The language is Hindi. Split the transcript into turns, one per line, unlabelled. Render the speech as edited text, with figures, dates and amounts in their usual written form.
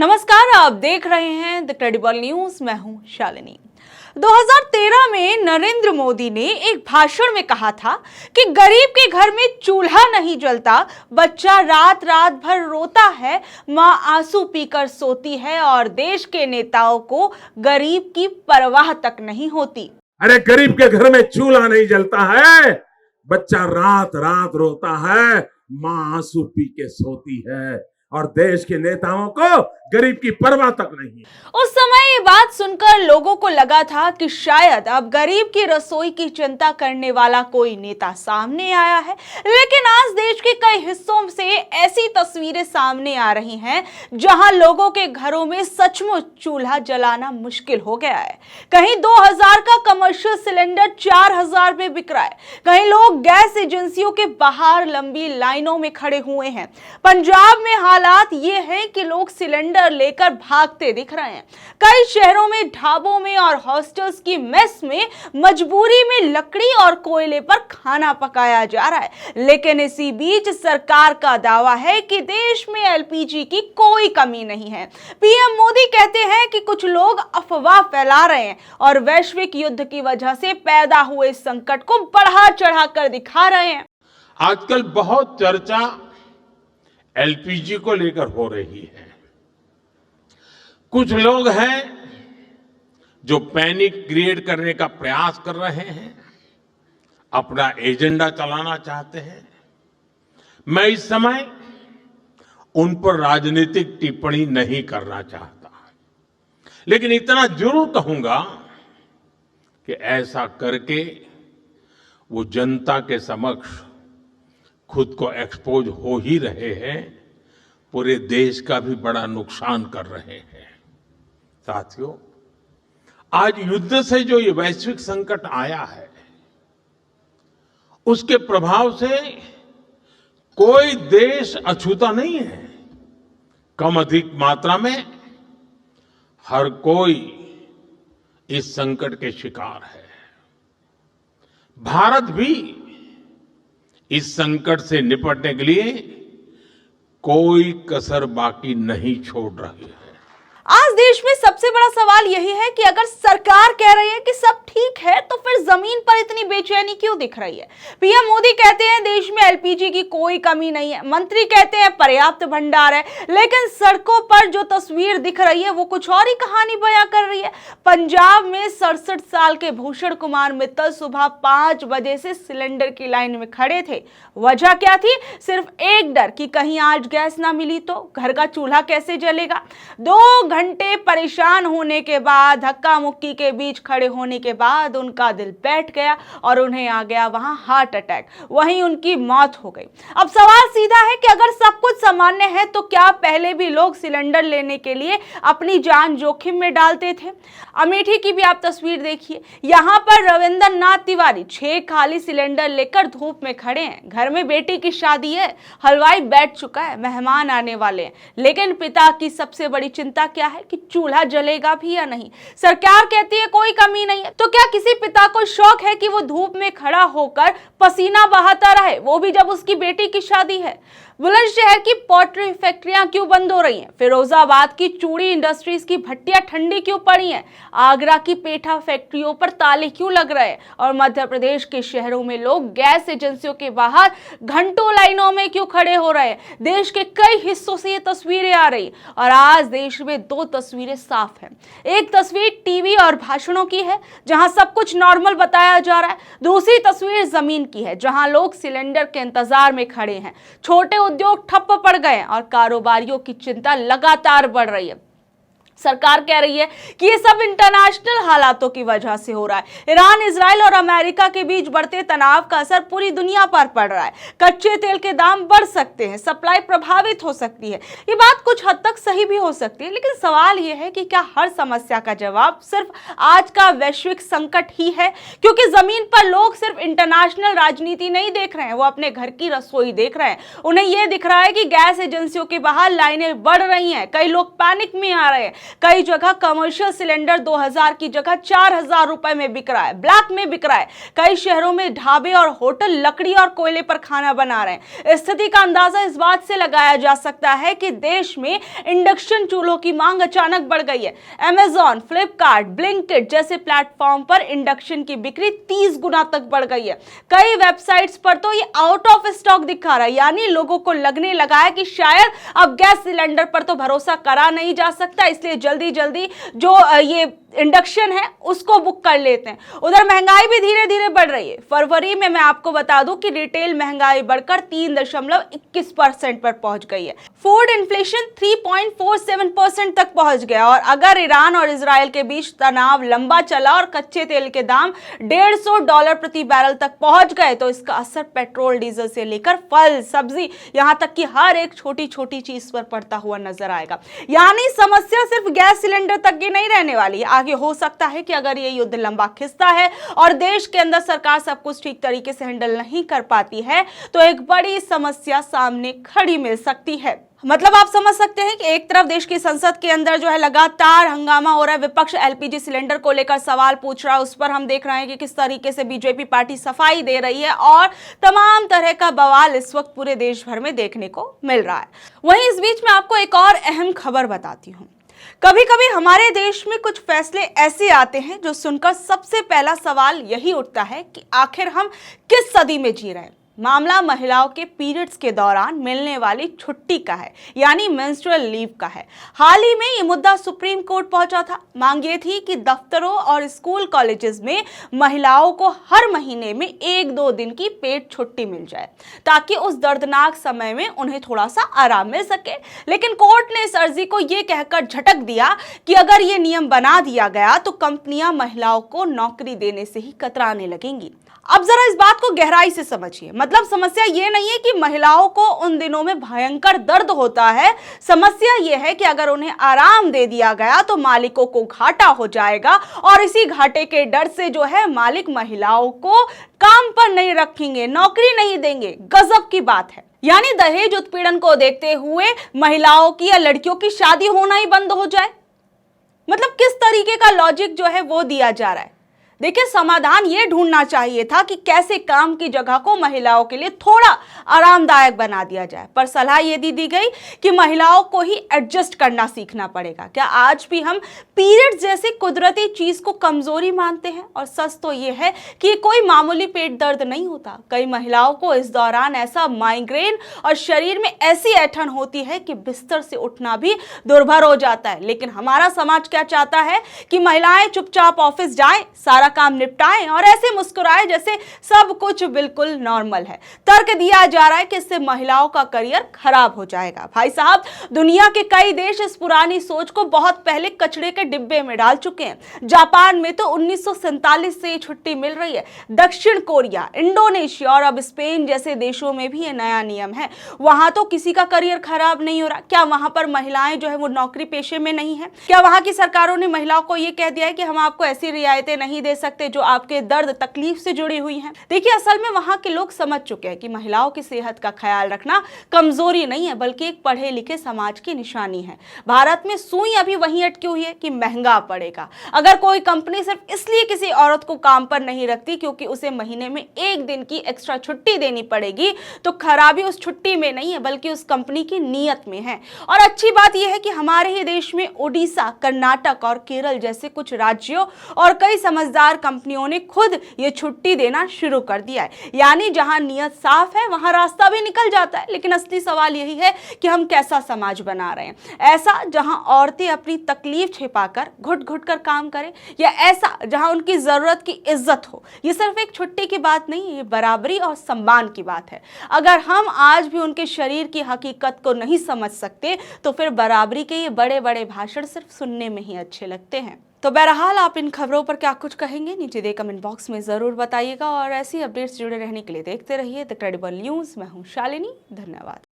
नमस्कार, आप देख रहे हैं द क्रेडिबल न्यूज। मैं हूं शालिनी। 2013 में नरेंद्र मोदी ने एक भाषण में कहा था कि गरीब के घर में चूल्हा नहीं जलता, बच्चा रात रात भर रोता है, माँ आंसू पीकर सोती है और देश के नेताओं को गरीब की परवाह तक नहीं होती।
अरे गरीब के घर में चूल्हा नहीं जलता है, बच्चा रात रात रोता है, माँ आंसू पी के सोती है और देश के नेताओं को गरीब की परवाह तक नहीं।
उस समय ये बात सुनकर लोगों को लगा था कि शायद अब गरीब की रसोई की चिंता करने वाला कोई नेता सामने आया है, लेकिन आज देश के कई हिस्सों से ऐसी तस्वीरें सामने आ रही हैं जहां लोगों के घरों में सचमुच चूल्हा जलाना मुश्किल हो गया है। कहीं 2000 का कमर्शियल सिलेंडर 4000 में बिक रहा है, कहीं लोग गैस एजेंसियों के बाहर लंबी लाइनों में खड़े हुए हैं। पंजाब में हालात ये हैं कि लोग सिलेंडर लेकर भागते दिख रहे हैं। कई शहरों में ढाबों में और हॉस्टल्स की मेस में मजबूरी में लकड़ी और कोयले पर खाना पकाया जा रहा है। लेकिन इसी बीच सरकार का दावा है कि देश में एलपीजी की कोई कमी नहीं है। पीएम मोदी कहते हैं कि कुछ लोग अफवाह फैला रहे हैं और वैश्विक युद्ध की वजह से पैदा हुए संकट को बढ़ा चढ़ा कर दिखा रहे हैं।
आजकल बहुत चर्चा एलपीजी को लेकर हो रही है। कुछ लोग हैं जो पैनिक क्रिएट करने का प्रयास कर रहे हैं, अपना एजेंडा चलाना चाहते हैं। मैं इस समय उन पर राजनीतिक टिप्पणी नहीं करना चाहता, लेकिन इतना जरूर कहूंगा कि ऐसा करके वो जनता के समक्ष खुद को एक्सपोज हो ही रहे हैं, पूरे देश का भी बड़ा नुकसान कर रहे हैं। साथियों, आज युद्ध से जो ये वैश्विक संकट आया है, उसके प्रभाव से कोई देश अछूता नहीं है। कम अधिक मात्रा में हर कोई इस संकट के शिकार है। भारत भी इस संकट से निपटने के लिए कोई कसर बाकी नहीं छोड़ रही है।
आज देश में सबसे बड़ा सवाल यही है कि अगर सरकार कह रही है कि सब ठीक है, तो फिर जमीन पर इतनी बेचैनी क्यों दिख रही है? पीएम मोदी कहते हैं देश में एलपीजी की कोई कमी नहीं है, मंत्री कहते हैं पर्याप्त भंडार है, लेकिन सड़कों पर जो तस्वीर दिख रही है वो कुछ और ही कहानी बयां कर रही है। पंजाब में 67 साल के भूषण कुमार मित्तल सुबह 5 बजे से सिलेंडर की लाइन में खड़े थे। वजह क्या थी? सिर्फ एक डर कि कहीं आज गैस ना मिली तो घर का चूल्हा कैसे जलेगा। 2 घंटे परेशान होने के बाद, धक्का मुक्की के बीच खड़े होने के बाद उनका दिल बैठ गया और उन्हें आ गया वहां हार्ट अटैक। वहीं उनकी मौत हो गई। अब सवाल सीधा है कि अगर सब कुछ सामान्य है तो क्या पहले भी लोग सिलेंडर लेने के लिए अपनी जान जोखिम में डालते थे? अमेठी की भी आप तस्वीर देखिए। यहां पर रविंद्र नाथ तिवारी 6 खाली सिलेंडर लेकर धूप में खड़े हैं। घर में बेटी की शादी है, हलवाई बैठ चुका है, मेहमान आने वाले हैं, लेकिन पिता की सबसे बड़ी चिंता क्या है कि चूल्हा जलेगा भी या नहीं। सरकार कहती है कोई कमी नहीं है, तो क्या किसी पिता को शौक है कि वो धूप में खड़ा होकर पसीना बहाता रहे, वो भी जब उसकी बेटी की शादी है? बुलंदशहर की पॉटरी फैक्ट्रियां क्यों बंद हो रही हैं? फिरोजाबाद की चूड़ी इंडस्ट्रीज की भट्टियां ठंडी क्यों पड़ी हैं? आगरा की पेठा फैक्ट्रियों पर ताले क्यों लग रहे हैं? और मध्य प्रदेश के शहरों में लोग गैस एजेंसियों के बाहर घंटों लाइनों में क्यों खड़े हो रहे हैं? देश के कई हिस्सों से ये तस्वीरें आ रही और आज देश में 2 तस्वीरें साफ हैं। एक तस्वीर टीवी और भाषणों की है जहां सब कुछ नॉर्मल बताया जा रहा है। दूसरी तस्वीर जमीन की है जहां लोग सिलेंडर के इंतजार में खड़े हैं। छोटे उद्योग ठप्प पड़ गए और कारोबारियों की चिंता लगातार बढ़ रही है। सरकार कह रही है कि ये सब इंटरनेशनल हालातों की वजह से हो रहा है। ईरान, इजराइल और अमेरिका के बीच बढ़ते तनाव का असर पूरी दुनिया पर पड़ रहा है। कच्चे तेल के दाम बढ़ सकते हैं, सप्लाई प्रभावित हो सकती है। ये बात कुछ हद तक सही भी हो सकती है, लेकिन सवाल ये है कि क्या हर समस्या का जवाब सिर्फ आज का वैश्विक संकट ही है? क्योंकि जमीन पर लोग सिर्फ इंटरनेशनल राजनीति नहीं देख रहे हैं, वो अपने घर की रसोई देख रहे हैं। उन्हें यह दिख रहा है कि गैस एजेंसियों के बाहर लाइनें बढ़ रही हैं, कई लोग पैनिक में आ रहे हैं, कई जगह कमर्शियल सिलेंडर 2000 की जगह 4000 रुपए में बिक रहा है, ब्लैक में बिक रहा है। कई शहरों में ढाबे और होटल लकड़ी और कोयले पर खाना बना रहे हैं। स्थिति का अंदाजा इस बात से लगाया जा सकता है कि देश में इंडक्शन चूल्हों की मांग अचानक बढ़ गई है। Amazon, फ्लिपकार्ट, ब्लिंकिट जैसे प्लेटफॉर्म पर इंडक्शन की बिक्री 30 गुना तक बढ़ गई है। कई वेबसाइट्स पर तो ये आउट ऑफ स्टॉक दिखा रहा है, यानी लोगों को लगने लगा है कि शायद अब गैस सिलेंडर पर तो भरोसा करा नहीं जा सकता, इसलिए जल्दी जल्दी जो ये इंडक्शन है उसको बुक कर लेते हैं। उधर महंगाई भी धीरे धीरे बढ़ रही है। फरवरी में मैं आपको बता दूं कि रिटेल महंगाई बढ़कर 3.21% पर पहुंच गई है। फूड इन्फ्लेशन 3.47% तक पहुंच गया। और अगर ईरान और इजराइल के बीच तनाव लंबा चला और कच्चे तेल के दाम $150 प्रति बैरल तक पहुंच गए तो इसका असर पेट्रोल, डीजल से लेकर फल, सब्जी, यहां तक कि हर एक छोटी छोटी चीज पर पड़ता हुआ नजर आएगा। यानी समस्या सिर्फ गैस सिलेंडर तक की नहीं रहने वाली है। आगे हो सकता है कि अगर ये युद्ध लंबा खिंचता है और देश के अंदर सरकार सब कुछ ठीक तरीके से हैंडल नहीं कर पाती है तो एक बड़ी समस्या सामने खड़ी मिल सकती है। मतलब आप समझ सकते हैं कि एक तरफ देश की संसद के अंदर जो है लगातार हंगामा हो रहा है, विपक्ष एलपीजी सिलेंडर को लेकर सवाल पूछ रहा है, उस पर हम देख रहे हैं कि किस तरीके से बीजेपी पार्टी सफाई दे रही है और तमाम तरह का बवाल इस वक्त पूरे देश भर में देखने को मिल रहा है। वहीं इस बीच में आपको एक और अहम खबर बताती हूँ। कभी कभी हमारे देश में कुछ फैसले ऐसे आते हैं जो सुनकर सबसे पहला सवाल यही उठता है कि आखिर हम किस सदी में जी रहे हैं। मामला महिलाओं के पीरियड्स के दौरान मिलने वाली छुट्टी का है, यानी मेंस्ट्रुअल लीव का है। हाल ही में ये मुद्दा सुप्रीम कोर्ट पहुंचा था। मांग ये थी कि दफ्तरों और स्कूल कॉलेजेस में महिलाओं को हर महीने में 1-2 दिन की पेड छुट्टी मिल जाए ताकि उस दर्दनाक समय में उन्हें थोड़ा सा आराम मिल सके। लेकिन कोर्ट ने इस अर्जी को ये कहकर झटक दिया कि अगर ये नियम बना दिया गया तो कंपनियां महिलाओं को नौकरी देने से ही कतराने लगेंगी। अब जरा इस बात को गहराई से समझिए। मतलब समस्या ये नहीं है कि महिलाओं को उन दिनों में भयंकर दर्द होता है, समस्या ये है कि अगर उन्हें आराम दे दिया गया तो मालिकों को घाटा हो जाएगा और इसी घाटे के डर से जो है मालिक महिलाओं को काम पर नहीं रखेंगे, नौकरी नहीं देंगे। गजब की बात है। यानी दहेज उत्पीड़न को देखते हुए महिलाओं की या लड़कियों की शादी होना ही बंद हो जाए। मतलब किस तरीके का लॉजिक जो है वो दिया जा रहा है। देखिए, समाधान ये ढूंढना चाहिए था कि कैसे काम की जगह को महिलाओं के लिए थोड़ा आरामदायक बना दिया जाए, पर सलाह ये दी गई कि महिलाओं को ही एडजस्ट करना सीखना पड़ेगा। क्या आज भी हम पीरियड जैसे कुदरती चीज को कमजोरी मानते हैं? और सच तो ये है कि ये कोई मामूली पेट दर्द नहीं होता। कई महिलाओं को इस दौरान ऐसा माइग्रेन और शरीर में ऐसी ऐंठन होती है कि बिस्तर से उठना भी दुर्भर हो जाता है। लेकिन हमारा समाज क्या चाहता है कि महिलाएं चुपचाप ऑफिस जाएं, सारा काम निपटाएं और ऐसे मुस्कुराएं जैसे सब कुछ बिल्कुल नॉर्मल है। तर्क दिया जा रहा है कि इससे महिलाओं का करियर खराब हो जाएगा। भाई साहब, दुनिया के कई देश इस पुरानी सोच को बहुत पहले कचड़े के डिब्बे में डाल चुके हैं। जापान में तो 1947 से ये छुट्टी मिल रही है। दक्षिण कोरिया, इंडोनेशिया और अब स्पेन जैसे देशों में भी ये नया नियम है। वहां तो किसी का करियर खराब नहीं हो रहा। क्या वहां पर महिलाएं जो है वो नौकरी पेशे में नहीं है? क्या वहां की सरकारों ने महिलाओं को ये कह दिया है कि हम आपको ऐसी रियायतें नहीं दे सकते जो आपके दर्द तकलीफ से जुड़ी हुई हैं? देखिए, असल में वहां के लोग समझ चुके हैं कि महिलाओं की सेहत का ख्याल रखना कमजोरी नहीं है बल्कि एक पढ़े लिखे समाज की निशानी है। भारत में सुई अभी वहीं अटकी हुई है कि महंगा पड़ेगा। अगर कोई कंपनी सिर्फ इसलिए किसी औरत को काम पर नहीं रखती क्योंकि उसे महीने में 1 दिन की एक्स्ट्रा छुट्टी देनी पड़ेगी तो खराबी उस छुट्टी में नहीं है बल्कि उस कंपनी की नीयत में है। और अच्छी बात यह है कि हमारे ही देश में ओडिशा, कर्नाटक और केरल जैसे कुछ राज्यों और कई समझदार कंपनियों ने खुद ये छुट्टी देना शुरू कर दिया है। यानी जहां नियत साफ है वहां रास्ता भी निकल जाता है। लेकिन असली सवाल यही है कि हम कैसा समाज बना रहे हैं? ऐसा जहां औरतें अपनी तकलीफ छिपाकर घुट घुट कर काम करें, या ऐसा जहां उनकी जरूरत की इज्जत हो? ये सिर्फ एक छुट्टी की बात नहीं, ये बराबरी और सम्मान की बात है। अगर हम आज भी उनके शरीर की हकीकत को नहीं समझ सकते तो फिर बराबरी के ये बड़े बड़े भाषण सिर्फ सुनने में ही अच्छे लगते हैं। तो बहरहाल, आप इन खबरों पर क्या कुछ कहेंगे नीचे दे कमेंट बॉक्स में जरूर बताइएगा और ऐसी अपडेट्स जुड़े रहने के लिए देखते रहिए द क्रेडिबल न्यूज। मैं हूं शालिनी, धन्यवाद।